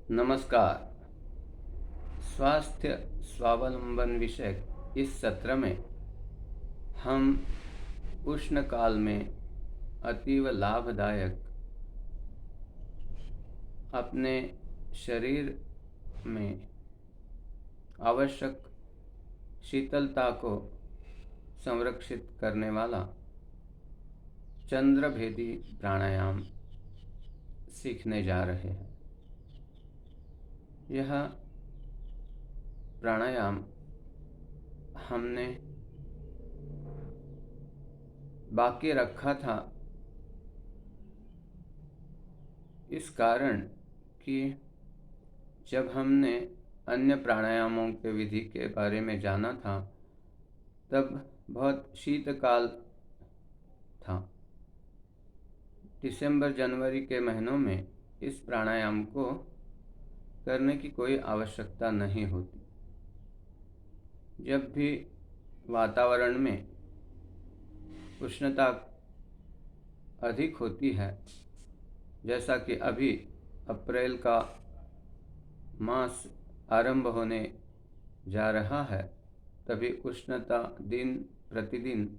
नमस्कार। स्वास्थ्य स्वावलंबन विषयक इस सत्र में हम उष्ण काल में अतीव लाभदायक अपने शरीर में आवश्यक शीतलता को संरक्षित करने वाला चंद्रभेदी प्राणायाम सीखने जा रहे हैं। यह प्राणायाम हमने बाकी रखा था इस कारण कि जब हमने अन्य प्राणायामों के विधि के बारे में जाना था तब बहुत शीतकाल था। दिसंबर जनवरी के महीनों में इस प्राणायाम को करने की कोई आवश्यकता नहीं होती। जब भी वातावरण में उष्णता अधिक होती है, जैसा कि अभी अप्रैल का मास आरंभ होने जा रहा है, तभी उष्णता दिन प्रतिदिन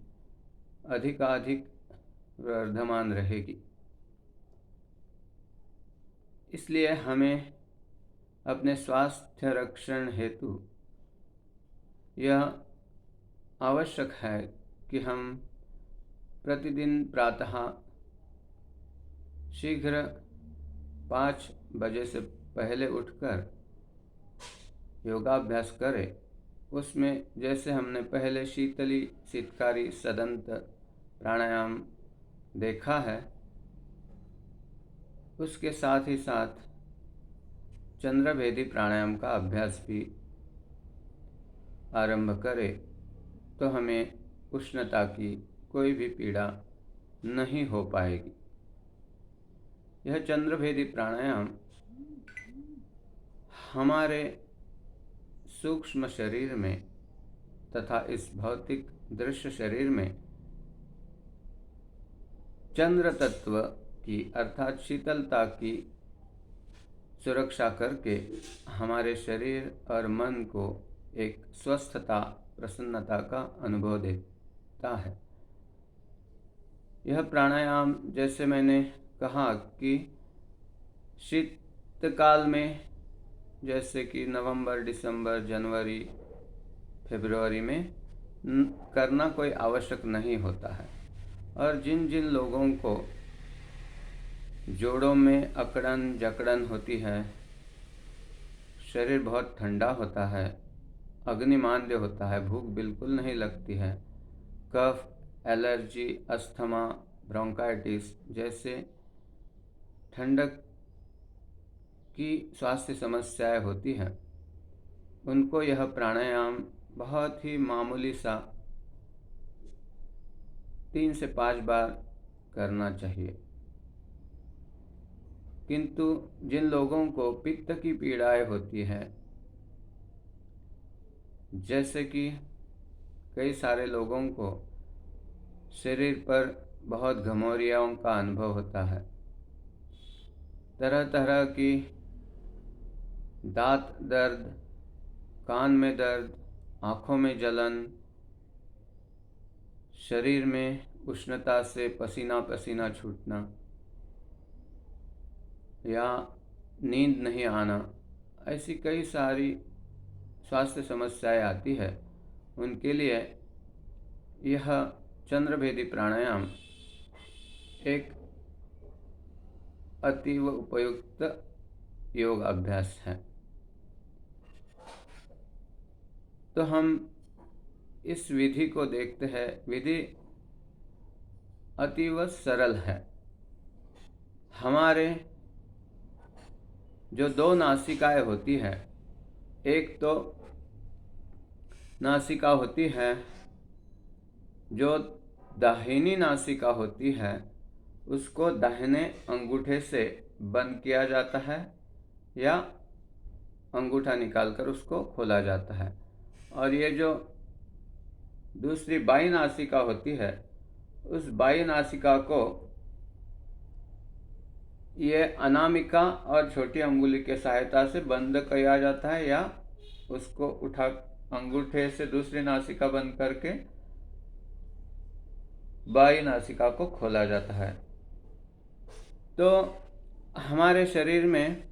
अधिकाधिक वर्धमान रहेगी। इसलिए हमें अपने स्वास्थ्य रक्षण हेतु यह आवश्यक है कि हम प्रतिदिन प्रातः शीघ्र 5 बजे से पहले उठकर योगाभ्यास करें। उसमें जैसे हमने पहले शीतली शीतकारी सदंत प्राणायाम देखा है, उसके साथ ही साथ चंद्रभेदी प्राणायाम का अभ्यास भी आरंभ करें, तो हमें उष्णता की कोई भी पीड़ा नहीं हो पाएगी। यह चंद्रभेदी प्राणायाम हमारे सूक्ष्म शरीर में तथा इस भौतिक दृश्य शरीर में चंद्र तत्व की अर्थात शीतलता की सुरक्षा करके हमारे शरीर और मन को एक स्वस्थता प्रसन्नता का अनुभव देता है। यह प्राणायाम, जैसे मैंने कहा कि शीतकाल में, जैसे कि नवंबर, दिसंबर, जनवरी, फरवरी में करना कोई आवश्यक नहीं होता है। और जिन जिन लोगों को जोड़ों में अकड़न जकड़न होती है, शरीर बहुत ठंडा होता है, अग्निमांद्य होता है, भूख बिल्कुल नहीं लगती है, कफ, एलर्जी, अस्थमा, ब्रोंकाइटिस जैसे ठंडक की स्वास्थ्य समस्याएं होती हैं, उनको यह प्राणायाम बहुत ही मामूली सा 3 से 5 बार करना चाहिए। किंतु जिन लोगों को पित्त की पीड़ाएं होती है, जैसे कि कई सारे लोगों को शरीर पर बहुत घमौरियाओं का अनुभव होता है, तरह तरह की दांत दर्द, कान में दर्द, आँखों में जलन, शरीर में उष्णता से पसीना पसीना छूटना या नींद नहीं आना, ऐसी कई सारी स्वास्थ्य समस्याएं आती है। उनके लिए यह चंद्रभेदी प्राणायाम एक अतीव उपयुक्त योग अभ्यास है। तो हम इस विधि को देखते हैं। विधि अतीव सरल है। हमारे जो 2 नासिकाएं होती है, एक तो नासिका होती है जो दाहिनी नासिका होती है, उसको दाहिने अंगूठे से बंद किया जाता है या अंगूठा निकालकर उसको खोला जाता है। और ये जो दूसरी बाई नासिका होती है, उस बाई नासिका को ये अनामिका और छोटी अंगुली के सहायता से बंद किया जाता है, या उसको उठा अंगूठे से दूसरी नासिका बंद करके बाई नासिका को खोला जाता है। तो हमारे शरीर में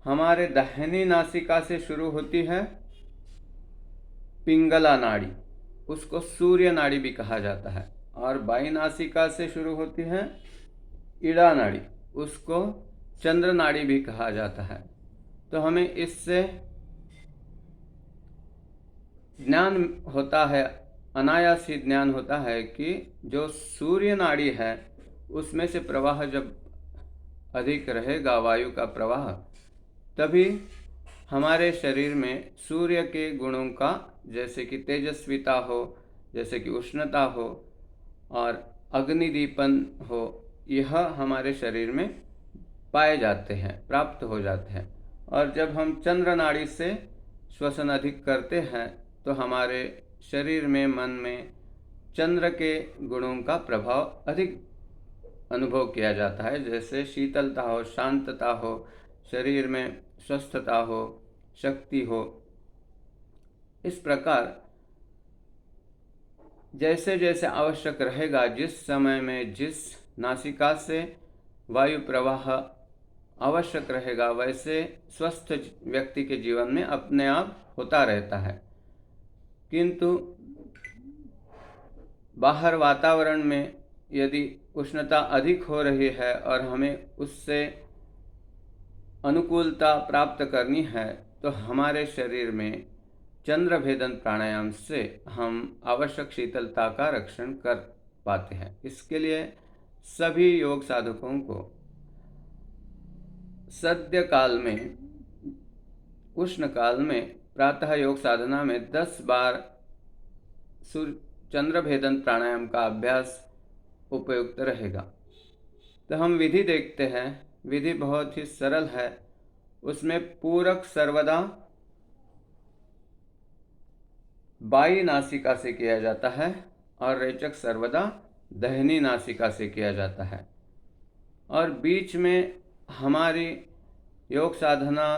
हमारे दाहिनी नासिका से शुरू होती है पिंगला नाड़ी, उसको सूर्य नाड़ी भी कहा जाता है, और बाई नासिका से शुरू होती है ईड़ा नाड़ी, उसको चंद्र नाड़ी भी कहा जाता है। तो हमें इससे ज्ञान होता है, अनायास ही ज्ञान होता है कि जो सूर्य नाड़ी है उसमें से प्रवाह जब अधिक रहेगा, वायु का प्रवाह, तभी हमारे शरीर में सूर्य के गुणों का, जैसे कि तेजस्विता हो, जैसे कि उष्णता हो और अग्निदीपन हो, यह हमारे शरीर में पाए जाते हैं, प्राप्त हो जाते हैं। और जब हम चंद्र नाड़ी से श्वसन अधिक करते हैं तो हमारे शरीर में, मन में चंद्र के गुणों का प्रभाव अधिक अनुभव किया जाता है, जैसे शीतलता हो, शांतता हो, शरीर में स्वस्थता हो, शक्ति हो। इस प्रकार जैसे जैसे आवश्यक रहेगा, जिस समय में जिस नासिका से वायु प्रवाह आवश्यक रहेगा, वैसे स्वस्थ व्यक्ति के जीवन में अपने आप होता रहता है। किंतु बाहर वातावरण में यदि उष्णता अधिक हो रही है और हमें उससे अनुकूलता प्राप्त करनी है, तो हमारे शरीर में चंद्र भेदन प्राणायाम से हम आवश्यक शीतलता का रक्षण कर पाते हैं। इसके लिए सभी योग साधकों को सद्य काल में, उष्ण काल में, प्रातः योग साधना में 10 बार चंद्र भेदन प्राणायाम का अभ्यास उपयुक्त रहेगा। तो हम विधि देखते हैं। विधि बहुत ही सरल है। उसमें पूरक सर्वदा बाई नासिका से किया जाता है और रेचक सर्वदा दाहिनी नासिका से किया जाता है। और बीच में हमारी योग साधना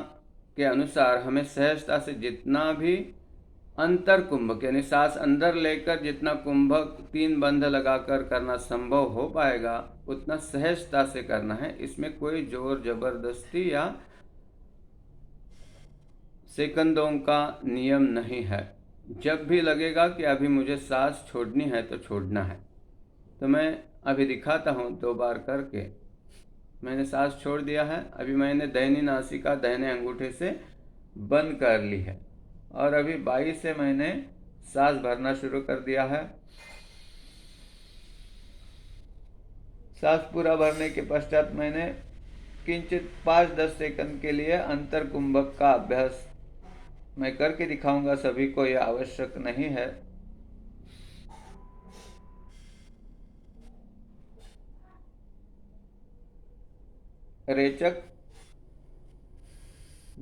के अनुसार हमें सहजता से जितना भी अंतर कुंभक, यानी सांस अंदर लेकर जितना कुंभक 3 बंध लगाकर करना संभव हो पाएगा, उतना सहजता से करना है। इसमें कोई जोर जबरदस्ती या सेकंदों का नियम नहीं है। जब भी लगेगा कि अभी मुझे सांस छोड़नी है तो छोड़ना है। तो मैं अभी दिखाता हूँ 2 बार करके। मैंने सांस छोड़ दिया है। अभी मैंने दाहिनी नासिका दाहिने अंगूठे से बंद कर ली है और अभी बाई से मैंने सांस भरना शुरू कर दिया है। सांस पूरा भरने के पश्चात मैंने किंचित 5-10 सेकंड के लिए अंतर कुंभक का अभ्यास मैं करके दिखाऊंगा। सभी को यह आवश्यक नहीं है। रेचक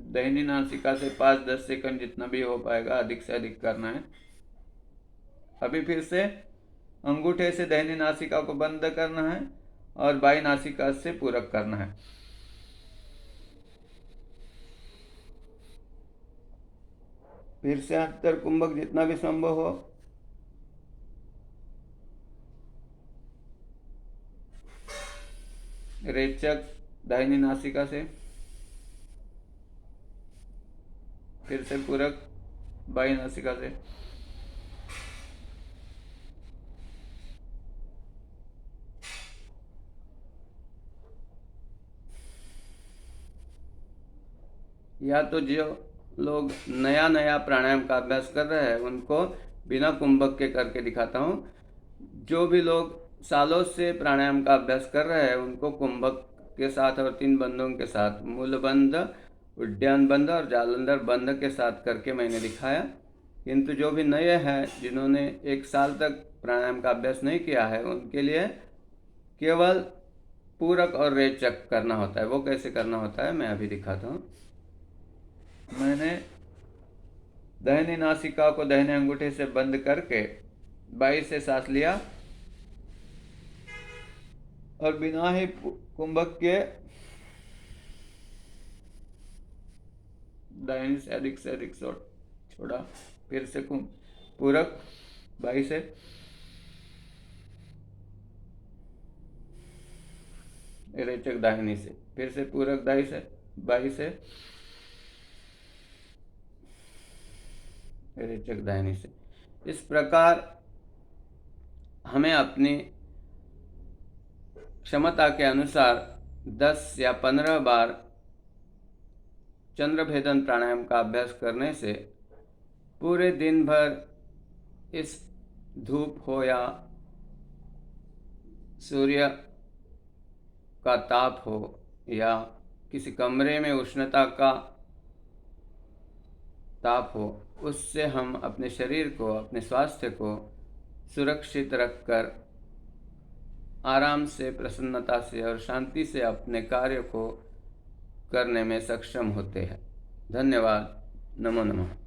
दाहिनी नासिका से 5-10 सेकंड जितना भी हो पाएगा, अधिक से अधिक करना है। अभी फिर से अंगूठे से दाहिनी नासिका को बंद करना है और बाई नासिका से पूरक करना है। फिर से अंतर कुंभक जितना भी संभव हो। रेचक दाहिनी नासिका से, फिर से पूरक बाई नासिका से। या तो जो लोग नया नया प्राणायाम का अभ्यास कर रहे हैं उनको बिना कुंभक के करके दिखाता हूँ। जो भी लोग सालों से प्राणायाम का अभ्यास कर रहे हैं उनको कुंभक के साथ और 3 बंधों के साथ, मूल बंध, उड्डयन बंध और जालंधर बंध के साथ करके मैंने दिखाया। किंतु जो भी नए हैं, जिन्होंने 1 साल तक प्राणायाम का अभ्यास नहीं किया है, उनके लिए केवल पूरक और रेचक करना होता है। वो कैसे करना होता है मैं अभी दिखाता हूँ। मैंने दाहिनी नासिका को दाहिने अंगूठे से बंद करके बाई से सांस लिया और बिना ही कुंभक के दाहिनी से अधिक छोड़ा। फिर से पूरक बाई से रेचक दाहिनी से, फिर से पूरक दाई से बाई से रेचक दाहिनी से। इस प्रकार हमें अपनी क्षमता के अनुसार 10 या 15 बार चंद्र भेदन प्राणायाम का अभ्यास करने से पूरे दिन भर इस धूप हो या सूर्य का ताप हो या किसी कमरे में उष्णता का ताप हो, उससे हम अपने शरीर को, अपने स्वास्थ्य को सुरक्षित रखकर आराम से, प्रसन्नता से और शांति से अपने कार्य को करने में सक्षम होते हैं। धन्यवाद। नमो नमः।